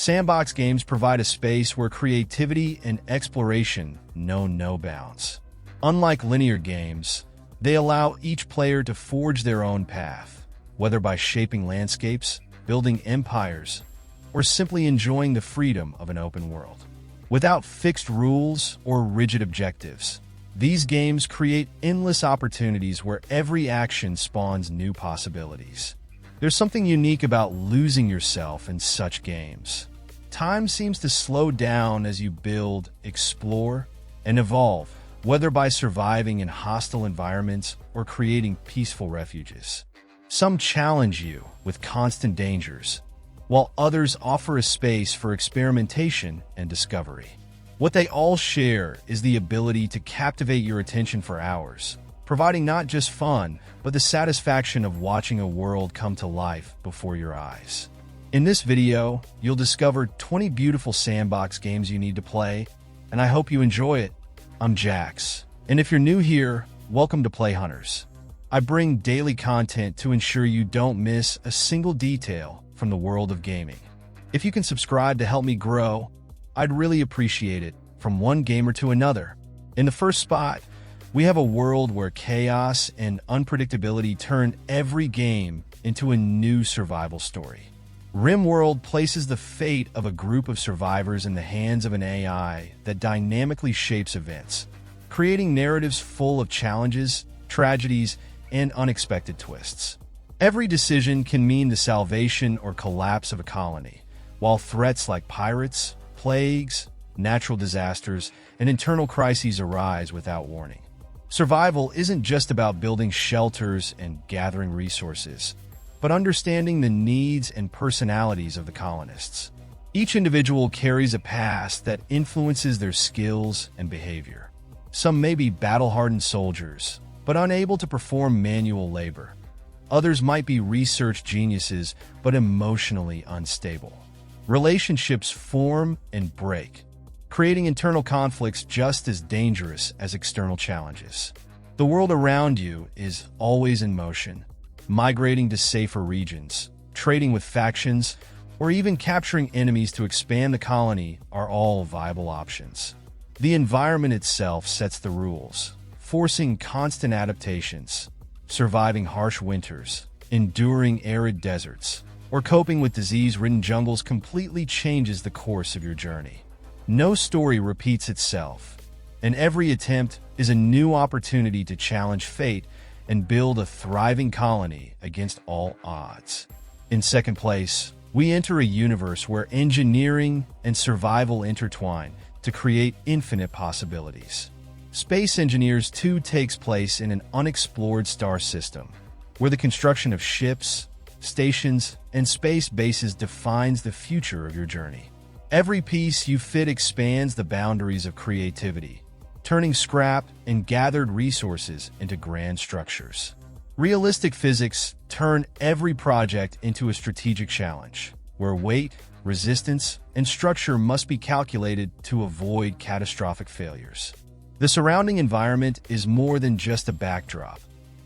Sandbox games provide a space where creativity and exploration know no bounds. Unlike linear games, they allow each player to forge their own path, whether by shaping landscapes, building empires, or simply enjoying the freedom of an open world. Without fixed rules or rigid objectives, these games create endless opportunities where every action spawns new possibilities. There's something unique about losing yourself in such games. Time seems to slow down as you build, explore, and evolve, whether by surviving in hostile environments or creating peaceful refuges. Some challenge you with constant dangers, while others offer a space for experimentation and discovery. What they all share is the ability to captivate your attention for hours, providing not just fun, but the satisfaction of watching a world come to life before your eyes. In this video, you'll discover 20 beautiful sandbox games you need to play, and I hope you enjoy it. I'm Jax, and if you're new here, welcome to Play Hunters. I bring daily content to ensure you don't miss a single detail from the world of gaming. If you can subscribe to help me grow, I'd really appreciate it. From one gamer to another. In the first spot, we have a world where chaos and unpredictability turn every game into a new survival story. RimWorld places the fate of a group of survivors in the hands of an AI that dynamically shapes events, creating narratives full of challenges, tragedies, and unexpected twists. Every decision can mean the salvation or collapse of a colony, while threats like pirates, plagues, natural disasters, and internal crises arise without warning. Survival isn't just about building shelters and gathering resources, but understanding the needs and personalities of the colonists. Each individual carries a past that influences their skills and behavior. Some may be battle-hardened soldiers, but unable to perform manual labor. Others might be research geniuses, but emotionally unstable. Relationships form and break, creating internal conflicts just as dangerous as external challenges. The world around you is always in motion, migrating to safer regions, trading with factions, or even capturing enemies to expand the colony are all viable options. The environment itself sets the rules, forcing constant adaptations, surviving harsh winters, enduring arid deserts, or coping with disease-ridden jungles completely changes the course of your journey. No story repeats itself, and every attempt is a new opportunity to challenge fate and build a thriving colony against all odds. In second place, we enter a universe where engineering and survival intertwine to create infinite possibilities. Space Engineers 2 takes place in an unexplored star system, where the construction of ships, stations, and space bases defines the future of your journey. Every piece you fit expands the boundaries of creativity, turning scrap and gathered resources into grand structures. Realistic physics turn every project into a strategic challenge, where weight, resistance, and structure must be calculated to avoid catastrophic failures. The surrounding environment is more than just a backdrop.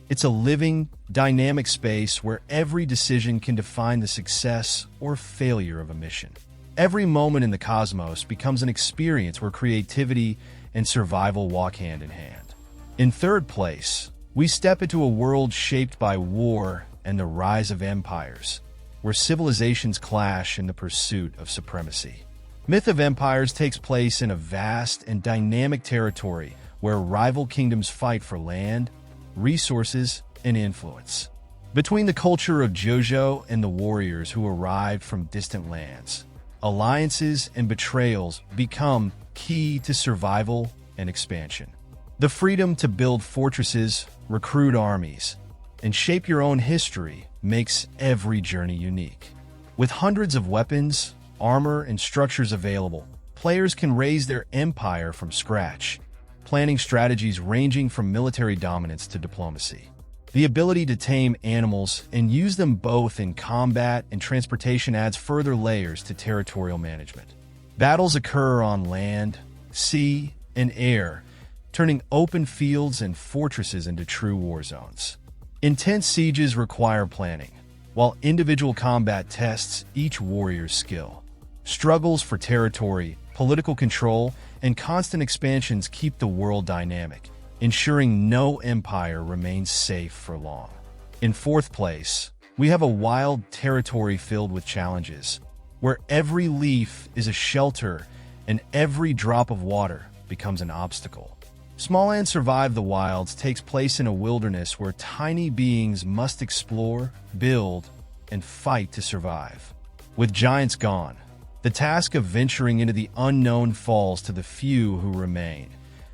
It's a living, dynamic space where every decision can define the success or failure of a mission. Every moment in the cosmos becomes an experience where creativity and survival walk hand in hand. In third place, we step into a world shaped by war and the rise of empires, where civilizations clash in the pursuit of supremacy. Myth of Empires takes place in a vast and dynamic territory where rival kingdoms fight for land, resources, and influence. Between the culture of JoJo and the warriors who arrived from distant lands, alliances and betrayals become key to survival and expansion. The freedom to build fortresses, recruit armies, and shape your own history makes every journey unique. With hundreds of weapons, armor, and structures available, players can raise their empire from scratch, planning strategies ranging from military dominance to diplomacy. The ability to tame animals and use them both in combat and transportation adds further layers to territorial management. Battles occur on land, sea, and air, turning open fields and fortresses into true war zones. Intense sieges require planning, while individual combat tests each warrior's skill. Struggles for territory, political control, and constant expansions keep the world dynamic, ensuring no empire remains safe for long. In fourth place, we have a wild territory filled with challenges, where every leaf is a shelter and every drop of water becomes an obstacle. Smalland Survive the Wilds takes place in a wilderness where tiny beings must explore, build, and fight to survive. With giants gone, the task of venturing into the unknown falls to the few who remain,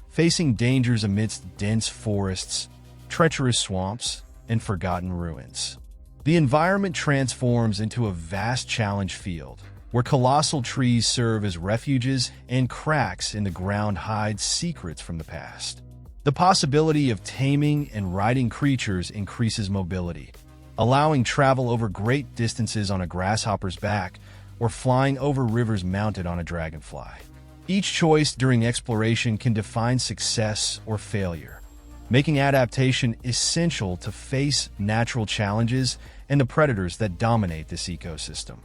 facing dangers amidst dense forests, treacherous swamps, and forgotten ruins. The environment transforms into a vast challenge field, where colossal trees serve as refuges and cracks in the ground hide secrets from the past. The possibility of taming and riding creatures increases mobility, allowing travel over great distances on a grasshopper's back or flying over rivers mounted on a dragonfly. Each choice during exploration can define success or failure, making adaptation essential to face natural challenges and the predators that dominate this ecosystem.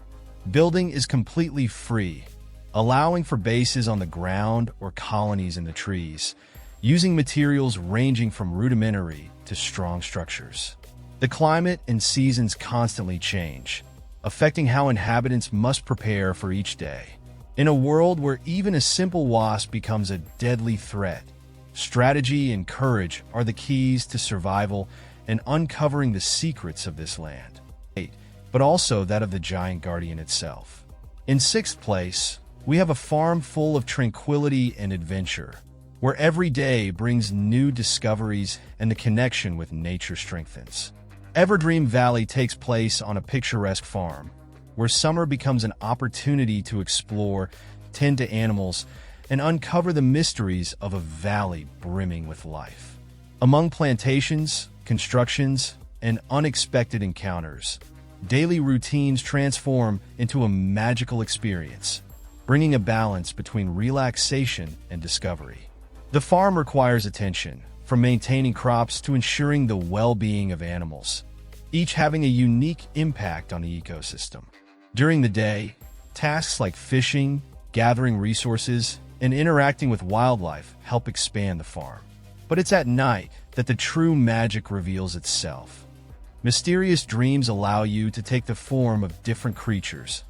Building is completely free, allowing for bases on the ground or colonies in the trees, using materials ranging from rudimentary to strong structures. The climate and seasons constantly change, affecting how inhabitants must prepare for each day. In a world where even a simple wasp becomes a deadly threat, strategy and courage are the keys to survival and uncovering the secrets of this land, but also that of the giant guardian itself. In sixth place, we have a farm full of tranquility and adventure, where every day brings new discoveries and the connection with nature strengthens. Everdream Valley takes place on a picturesque farm, where summer becomes an opportunity to explore, tend to animals, and uncover the mysteries of a valley brimming with life. Among plantations, constructions, and unexpected encounters, daily routines transform into a magical experience, bringing a balance between relaxation and discovery. The farm requires attention, from maintaining crops to ensuring the well-being of animals, each having a unique impact on the ecosystem. During the day, tasks like fishing, gathering resources, and interacting with wildlife help expand the farm. But it's at night that the true magic reveals itself. Mysterious dreams allow you to take the form of different creatures,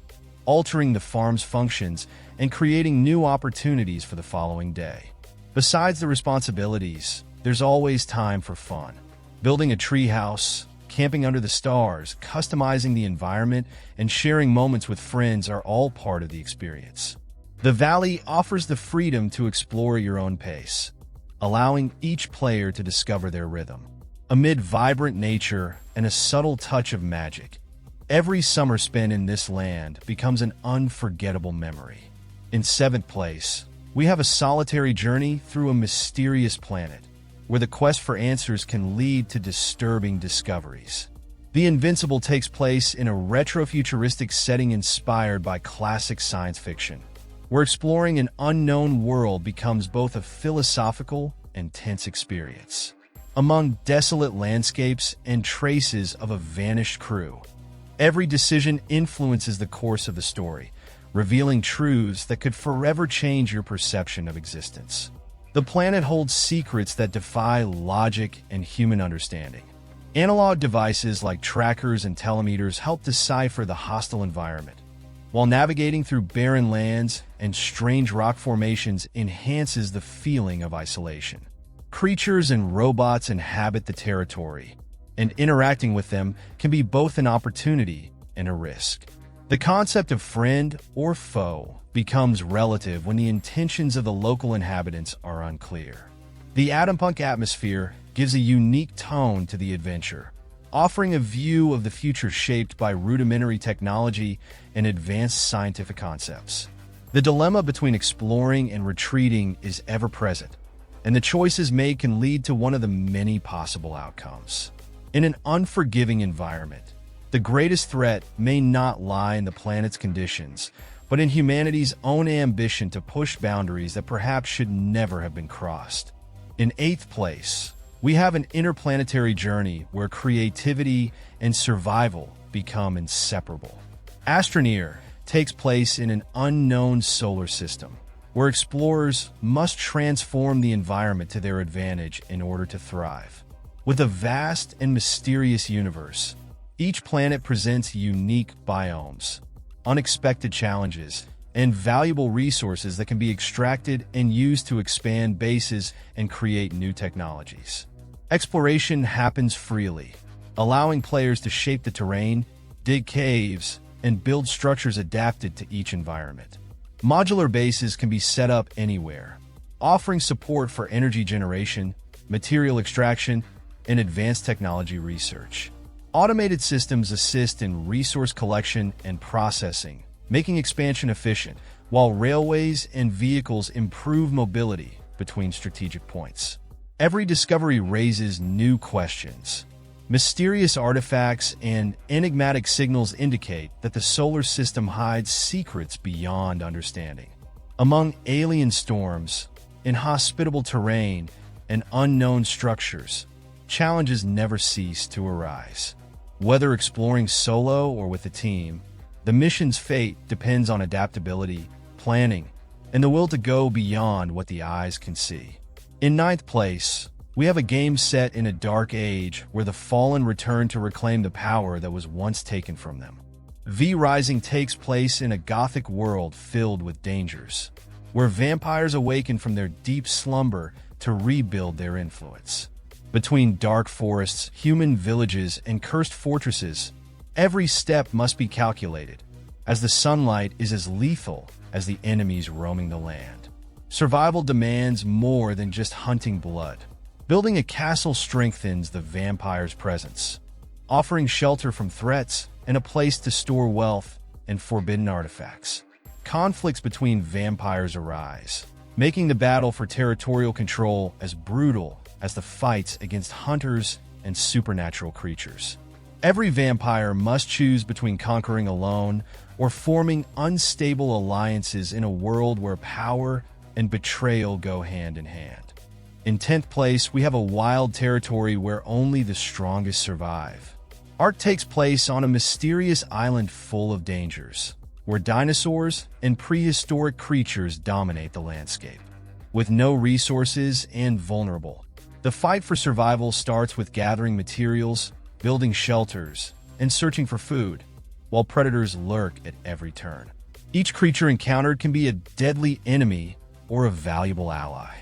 altering the farm's functions and creating new opportunities for the following day. Besides the responsibilities, there's always time for fun. Building a treehouse, camping under the stars, customizing the environment, and sharing moments with friends are all part of the experience. The valley offers the freedom to explore at your own pace, allowing each player to discover their rhythm. Amid vibrant nature and a subtle touch of magic, every summer spent in this land becomes an unforgettable memory. In seventh place, we have a solitary journey through a mysterious planet, where the quest for answers can lead to disturbing discoveries. The Invincible takes place in a retro-futuristic setting inspired by classic science fiction, where exploring an unknown world becomes both a philosophical and tense experience. Among desolate landscapes and traces of a vanished crew, every decision influences the course of the story, revealing truths that could forever change your perception of existence. The planet holds secrets that defy logic and human understanding. Analog devices like trackers and telemeters help decipher the hostile environment, while navigating through barren lands and strange rock formations enhances the feeling of isolation. Creatures and robots inhabit the territory, and interacting with them can be both an opportunity and a risk. The concept of friend or foe becomes relative when the intentions of the local inhabitants are unclear. The atompunk atmosphere gives a unique tone to the adventure, offering a view of the future shaped by rudimentary technology and advanced scientific concepts. The dilemma between exploring and retreating is ever present, and the choices made can lead to one of the many possible outcomes. In an unforgiving environment, the greatest threat may not lie in the planet's conditions, but in humanity's own ambition to push boundaries that perhaps should never have been crossed. In eighth place, we have an interplanetary journey where creativity and survival become inseparable. Astroneer takes place in an unknown solar system, where explorers must transform the environment to their advantage in order to thrive. With a vast and mysterious universe, each planet presents unique biomes, unexpected challenges, and valuable resources that can be extracted and used to expand bases and create new technologies. Exploration happens freely, allowing players to shape the terrain, dig caves, and build structures adapted to each environment. Modular bases can be set up anywhere, offering support for energy generation, material extraction, and advanced technology research. Automated systems assist in resource collection and processing, making expansion efficient, while railways and vehicles improve mobility between strategic points. Every discovery raises new questions. Mysterious artifacts and enigmatic signals indicate that the solar system hides secrets beyond understanding. Among alien storms, inhospitable terrain, and unknown structures, challenges never cease to arise. Whether exploring solo or with a team, the mission's fate depends on adaptability, planning, and the will to go beyond what the eyes can see. In ninth place, we have a game set in a dark age where the fallen return to reclaim the power that was once taken from them. V Rising takes place in a gothic world filled with dangers, where vampires awaken from their deep slumber to rebuild their influence. Between dark forests, human villages, and cursed fortresses, every step must be calculated, as the sunlight is as lethal as the enemies roaming the land. Survival demands more than just hunting blood. Building a castle strengthens the vampire's presence, offering shelter from threats and a place to store wealth and forbidden artifacts. Conflicts between vampires arise, making the battle for territorial control as brutal as the fights against hunters and supernatural creatures. Every vampire must choose between conquering alone or forming unstable alliances in a world where power and betrayal go hand in hand. In 10th place, we have a wild territory where only the strongest survive. ARK takes place on a mysterious island full of dangers, where dinosaurs and prehistoric creatures dominate the landscape. With no resources and vulnerable, the fight for survival starts with gathering materials, building shelters, and searching for food, while predators lurk at every turn. Each creature encountered can be a deadly enemy or a valuable ally.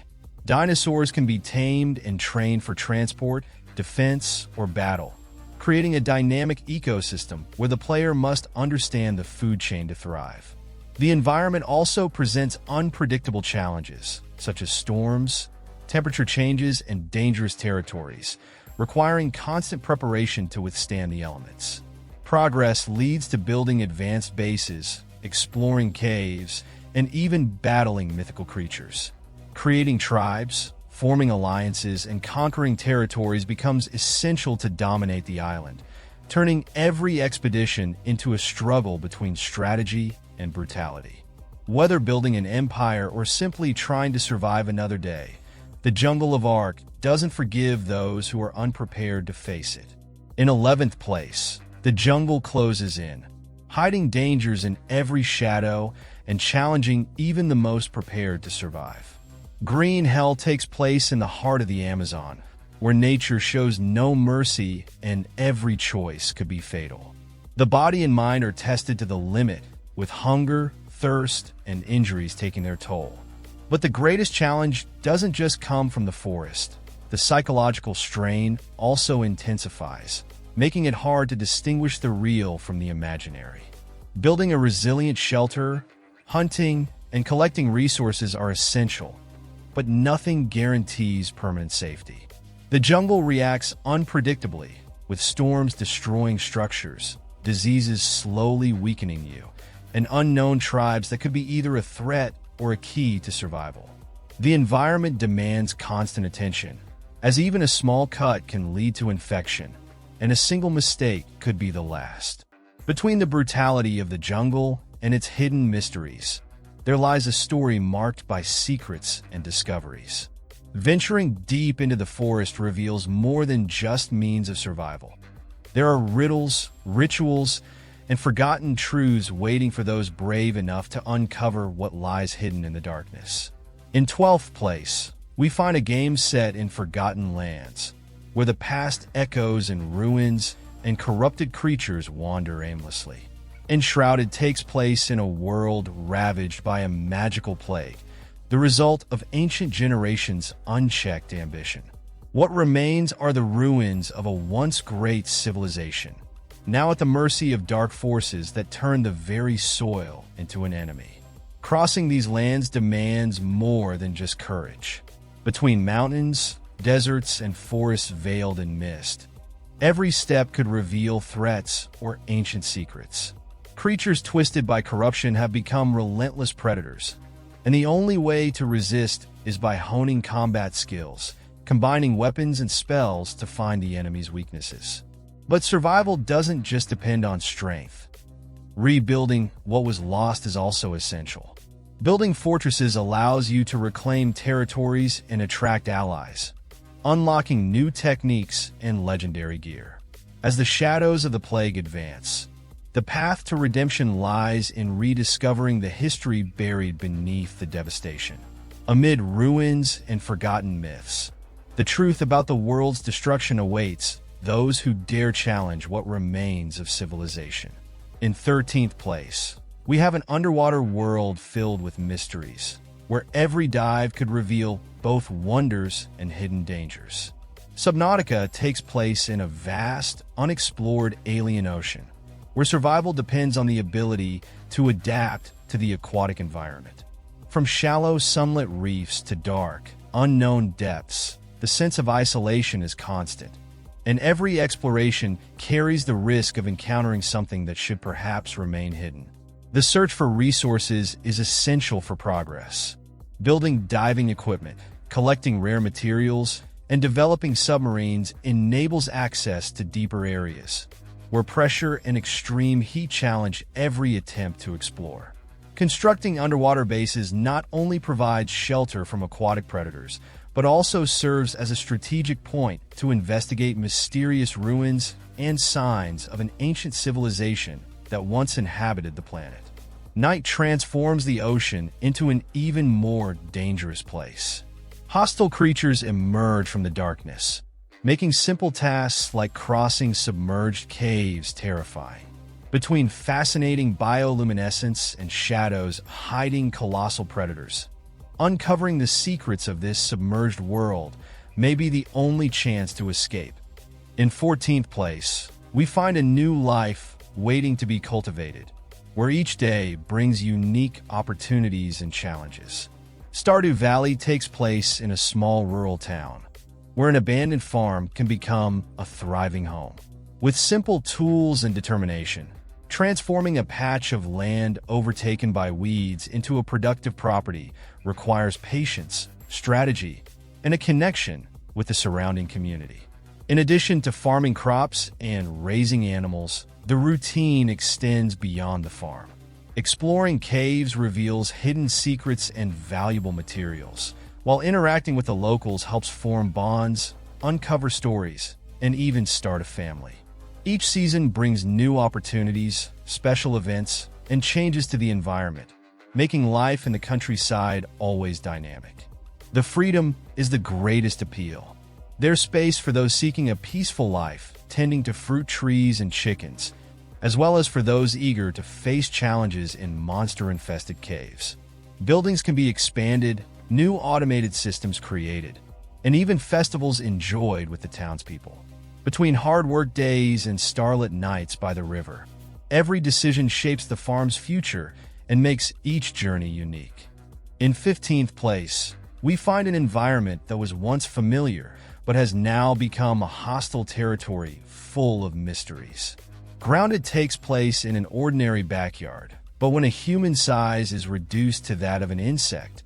Dinosaurs can be tamed and trained for transport, defense, or battle, creating a dynamic ecosystem where the player must understand the food chain to thrive. The environment also presents unpredictable challenges, such as storms, temperature changes, and dangerous territories, requiring constant preparation to withstand the elements. Progress leads to building advanced bases, exploring caves, and even battling mythical creatures. Creating tribes, forming alliances, and conquering territories becomes essential to dominate the island, turning every expedition into a struggle between strategy and brutality. Whether building an empire or simply trying to survive another day, the jungle of ARK doesn't forgive those who are unprepared to face it. In 11th place, the jungle closes in, hiding dangers in every shadow and challenging even the most prepared to survive. Green Hell takes place in the heart of the Amazon, where nature shows no mercy and every choice could be fatal. The body and mind are tested to the limit, with hunger, thirst, and injuries taking their toll. But the greatest challenge doesn't just come from the forest. The psychological strain also intensifies, making it hard to distinguish the real from the imaginary. Building a resilient shelter, hunting, and collecting resources are essential, but nothing guarantees permanent safety. The jungle reacts unpredictably, with storms destroying structures, diseases slowly weakening you, and unknown tribes that could be either a threat or a key to survival. The environment demands constant attention, as even a small cut can lead to infection, and a single mistake could be the last. Between the brutality of the jungle and its hidden mysteries, there lies a story marked by secrets and discoveries. Venturing deep into the forest reveals more than just means of survival. There are riddles, rituals, and forgotten truths waiting for those brave enough to uncover what lies hidden in the darkness. In 12th place, we find a game set in forgotten lands, where the past echoes in ruins and corrupted creatures wander aimlessly. Enshrouded takes place in a world ravaged by a magical plague, the result of ancient generations' unchecked ambition. What remains are the ruins of a once great civilization, now at the mercy of dark forces that turn the very soil into an enemy. Crossing these lands demands more than just courage. Between mountains, deserts, and forests veiled in mist, every step could reveal threats or ancient secrets. Creatures twisted by corruption have become relentless predators, and the only way to resist is by honing combat skills, combining weapons and spells to find the enemy's weaknesses. But survival doesn't just depend on strength. Rebuilding what was lost is also essential. Building fortresses allows you to reclaim territories and attract allies, unlocking new techniques and legendary gear. As the shadows of the plague advance, the path to redemption lies in rediscovering the history buried beneath the devastation. Amid ruins and forgotten myths, the truth about the world's destruction awaits those who dare challenge what remains of civilization. In 13th place, we have an underwater world filled with mysteries, where every dive could reveal both wonders and hidden dangers. Subnautica takes place in a vast, unexplored alien ocean, where survival depends on the ability to adapt to the aquatic environment. From shallow sunlit reefs to dark, unknown depths, the sense of isolation is constant, and every exploration carries the risk of encountering something that should perhaps remain hidden. The search for resources is essential for progress. Building diving equipment, collecting rare materials, and developing submarines enables access to deeper areas, where pressure and extreme heat challenge every attempt to explore. Constructing underwater bases not only provides shelter from aquatic predators, but also serves as a strategic point to investigate mysterious ruins and signs of an ancient civilization that once inhabited the planet. Night transforms the ocean into an even more dangerous place. Hostile creatures emerge from the darkness, making simple tasks like crossing submerged caves terrifying. Between fascinating bioluminescence and shadows hiding colossal predators, uncovering the secrets of this submerged world may be the only chance to escape. In 14th place, we find a new life waiting to be cultivated, where each day brings unique opportunities and challenges. Stardew Valley takes place in a small rural town, where an abandoned farm can become a thriving home. With simple tools and determination, transforming a patch of land overtaken by weeds into a productive property requires patience, strategy, and a connection with the surrounding community. In addition to farming crops and raising animals, the routine extends beyond the farm. Exploring caves reveals hidden secrets and valuable materials, while interacting with the locals helps form bonds, uncover stories, and even start a family. Each season brings new opportunities, special events, and changes to the environment, making life in the countryside always dynamic. The freedom is the greatest appeal. There's space for those seeking a peaceful life, tending to fruit trees and chickens, as well as for those eager to face challenges in monster-infested caves. Buildings can be expanded, new automated systems created, and even festivals enjoyed with the townspeople. Between hard work days and starlit nights by the river, every decision shapes the farm's future and makes each journey unique. In 15th place, we find an environment that was once familiar but has now become a hostile territory full of mysteries. Grounded takes place in an ordinary backyard, but when a human size is reduced to that of an insect,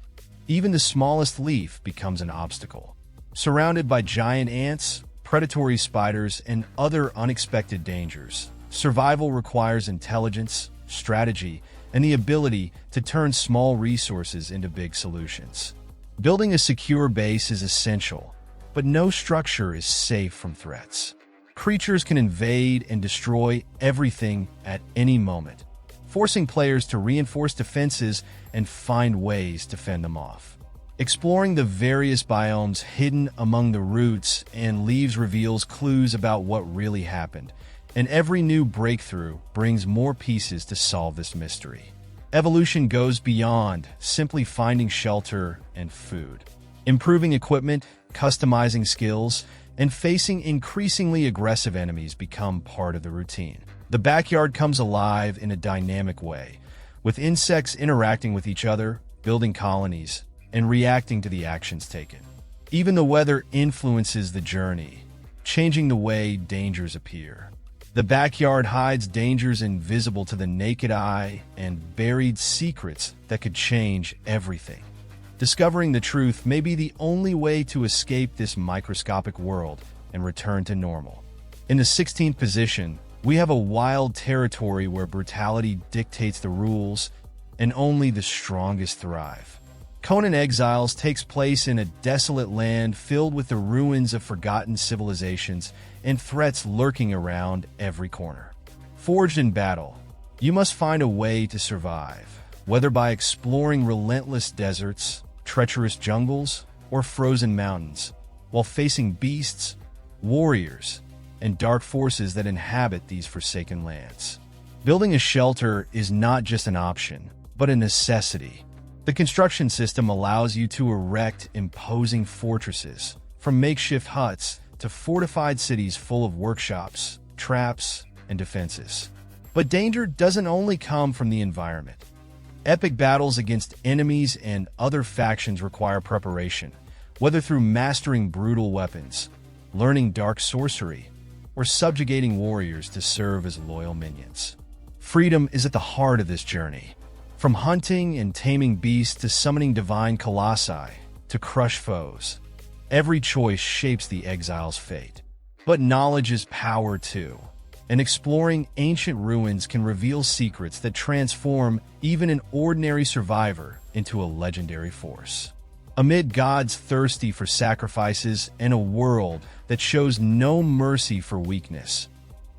even the smallest leaf becomes an obstacle. Surrounded by giant ants, predatory spiders, and other unexpected dangers, survival requires intelligence, strategy, and the ability to turn small resources into big solutions. Building a secure base is essential, but no structure is safe from threats. Creatures can invade and destroy everything at any moment, forcing players to reinforce defenses and find ways to fend them off. Exploring the various biomes hidden among the roots and leaves reveals clues about what really happened, and every new breakthrough brings more pieces to solve this mystery. Evolution goes beyond simply finding shelter and food. Improving equipment, customizing skills, and facing increasingly aggressive enemies become part of the routine. The backyard comes alive in a dynamic way, with insects interacting with each other, building colonies, and reacting to the actions taken. Even the weather influences the journey, changing the way dangers appear. The backyard hides dangers invisible to the naked eye and buried secrets that could change everything. Discovering the truth may be the only way to escape this microscopic world and return to normal. In the 16th position, we have a wild territory where brutality dictates the rules and only the strongest thrive. Conan Exiles takes place in a desolate land filled with the ruins of forgotten civilizations and threats lurking around every corner. Forged in battle, you must find a way to survive, whether by exploring relentless deserts, treacherous jungles, or frozen mountains, while facing beasts, warriors, and dark forces that inhabit these forsaken lands. Building a shelter is not just an option, but a necessity. The construction system allows you to erect imposing fortresses, from makeshift huts to fortified cities full of workshops, traps, and defenses. But danger doesn't only come from the environment. Epic battles against enemies and other factions require preparation, whether through mastering brutal weapons, learning dark sorcery, or subjugating warriors to serve as loyal minions. Freedom is at the heart of this journey. From hunting and taming beasts to summoning divine colossi to crush foes, every choice shapes the exile's fate. But knowledge is power too, and exploring ancient ruins can reveal secrets that transform even an ordinary survivor into a legendary force. Amid gods thirsty for sacrifices and a world that shows no mercy for weakness,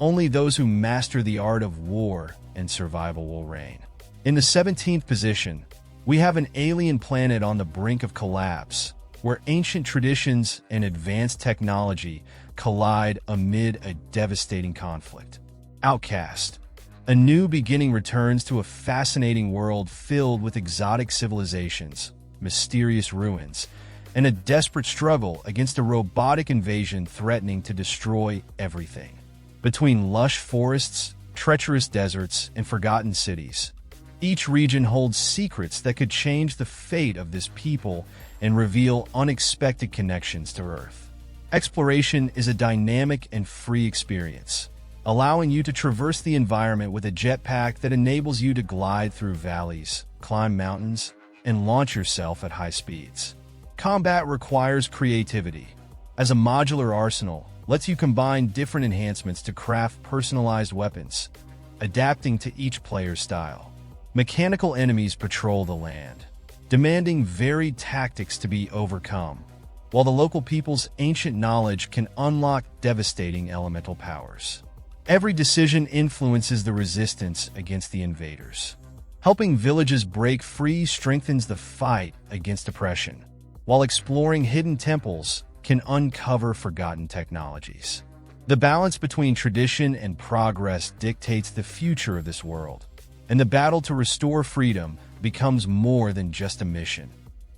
only those who master the art of war and survival will reign. In the 17th position, we have an alien planet on the brink of collapse, where ancient traditions and advanced technology collide amid a devastating conflict. Outcast, a new beginning returns to a fascinating world filled with exotic civilizations, mysterious ruins, and a desperate struggle against a robotic invasion threatening to destroy everything. Between lush forests, treacherous deserts, and forgotten cities, each region holds secrets that could change the fate of this people and reveal unexpected connections to Earth. Exploration is a dynamic and free experience, allowing you to traverse the environment with a jetpack that enables you to glide through valleys, climb mountains, and launch yourself at high speeds. Combat requires creativity, as a modular arsenal lets you combine different enhancements to craft personalized weapons, adapting to each player's style. Mechanical enemies patrol the land, demanding varied tactics to be overcome, while the local people's ancient knowledge can unlock devastating elemental powers. Every decision influences the resistance against the invaders. Helping villages break free strengthens the fight against oppression, while exploring hidden temples can uncover forgotten technologies. The balance between tradition and progress dictates the future of this world, and the battle to restore freedom becomes more than just a mission.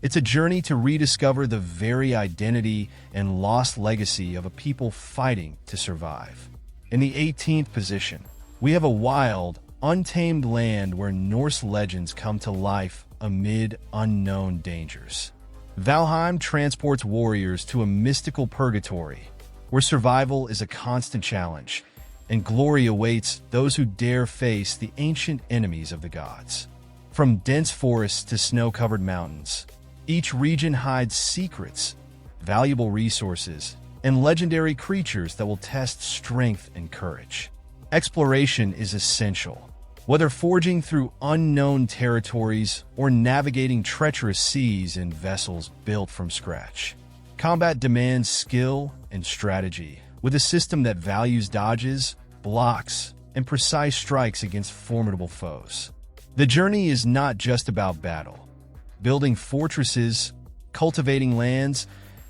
It's a journey to rediscover the very identity and lost legacy of a people fighting to survive. In the 18th position, we have a wild, untamed land where Norse legends come to life amid unknown dangers. Valheim transports warriors to a mystical purgatory, where survival is a constant challenge, and glory awaits those who dare face the ancient enemies of the gods. From dense forests to snow-covered mountains, each region hides secrets, valuable resources, and legendary creatures that will test strength and courage. Exploration is essential, whether forging through unknown territories or navigating treacherous seas in vessels built from scratch. Combat demands skill and strategy, with a system that values dodges, blocks, and precise strikes against formidable foes. The journey is not just about battle. Building fortresses, cultivating lands,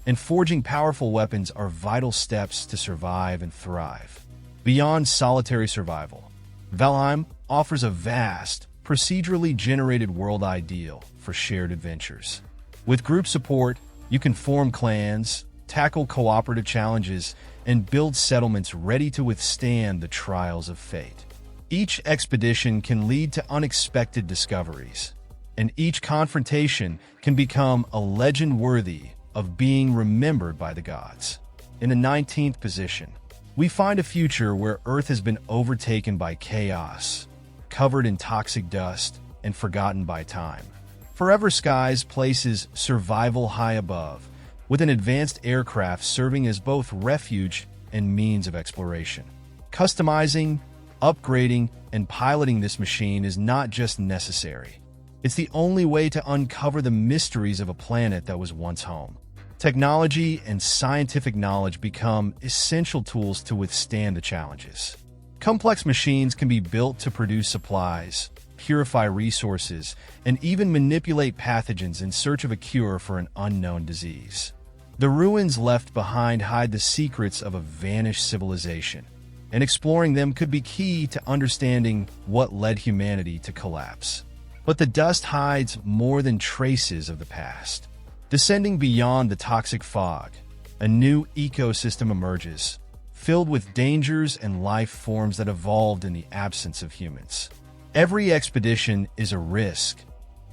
and forging powerful weapons are vital steps to survive and thrive. Beyond solitary survival, Valheim offers a vast, procedurally generated world ideal for shared adventures. With group support, you can form clans, tackle cooperative challenges, and build settlements ready to withstand the trials of fate. Each expedition can lead to unexpected discoveries, and each confrontation can become a legend worthy of being remembered by the gods. In the 19th position, we find a future where Earth has been overtaken by chaos, covered in toxic dust, and forgotten by time. Forever Skies places survival high above, with an advanced aircraft serving as both refuge and means of exploration. Customizing, upgrading, and piloting this machine is not just necessary. It's the only way to uncover the mysteries of a planet that was once home. Technology and scientific knowledge become essential tools to withstand the challenges. Complex machines can be built to produce supplies, purify resources, and even manipulate pathogens in search of a cure for an unknown disease. The ruins left behind hide the secrets of a vanished civilization, and exploring them could be key to understanding what led humanity to collapse. But the dust hides more than traces of the past. Descending beyond the toxic fog, a new ecosystem emerges, filled with dangers and life forms that evolved in the absence of humans. Every expedition is a risk,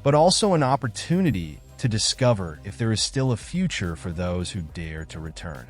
but also an opportunity to discover if there is still a future for those who dare to return.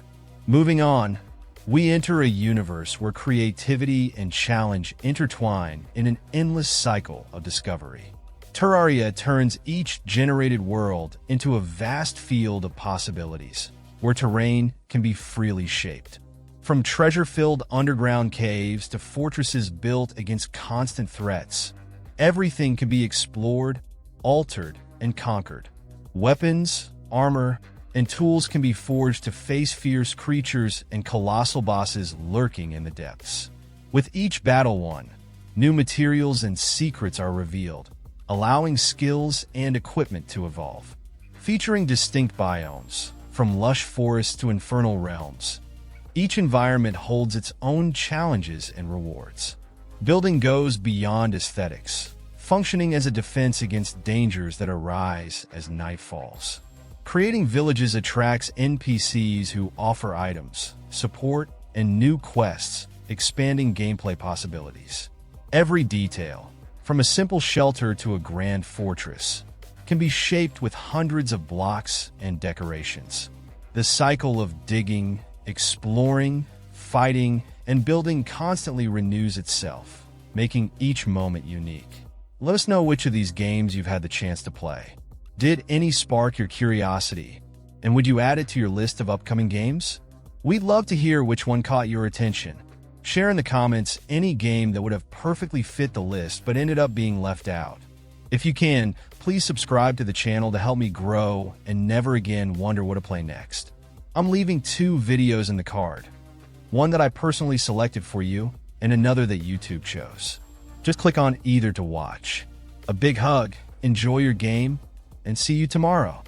Moving on, we enter a universe where creativity and challenge intertwine in an endless cycle of discovery. Terraria turns each generated world into a vast field of possibilities, where terrain can be freely shaped. From treasure-filled underground caves to fortresses built against constant threats, everything can be explored, altered, and conquered. Weapons, armor, and tools can be forged to face fierce creatures and colossal bosses lurking in the depths. With each battle won, new materials and secrets are revealed, allowing skills and equipment to evolve. Featuring distinct biomes, from lush forests to infernal realms, each environment holds its own challenges and rewards. Building goes beyond aesthetics, functioning as a defense against dangers that arise as night falls. Creating villages attracts NPCs who offer items, support, and new quests, expanding gameplay possibilities. Every detail, from a simple shelter to a grand fortress, can be shaped with hundreds of blocks and decorations. The cycle of digging, exploring, fighting, and building constantly renews itself, making each moment unique. Let us know which of these games you've had the chance to play. Did any spark your curiosity? And would you add it to your list of upcoming games? We'd love to hear which one caught your attention. Share in the comments any game that would have perfectly fit the list but ended up being left out. If you can, please subscribe to the channel to help me grow and never again wonder what to play next. I'm leaving 2 videos in the card, one that I personally selected for you and another that YouTube chose. Just click on either to watch. A big hug, enjoy your game, and see you tomorrow.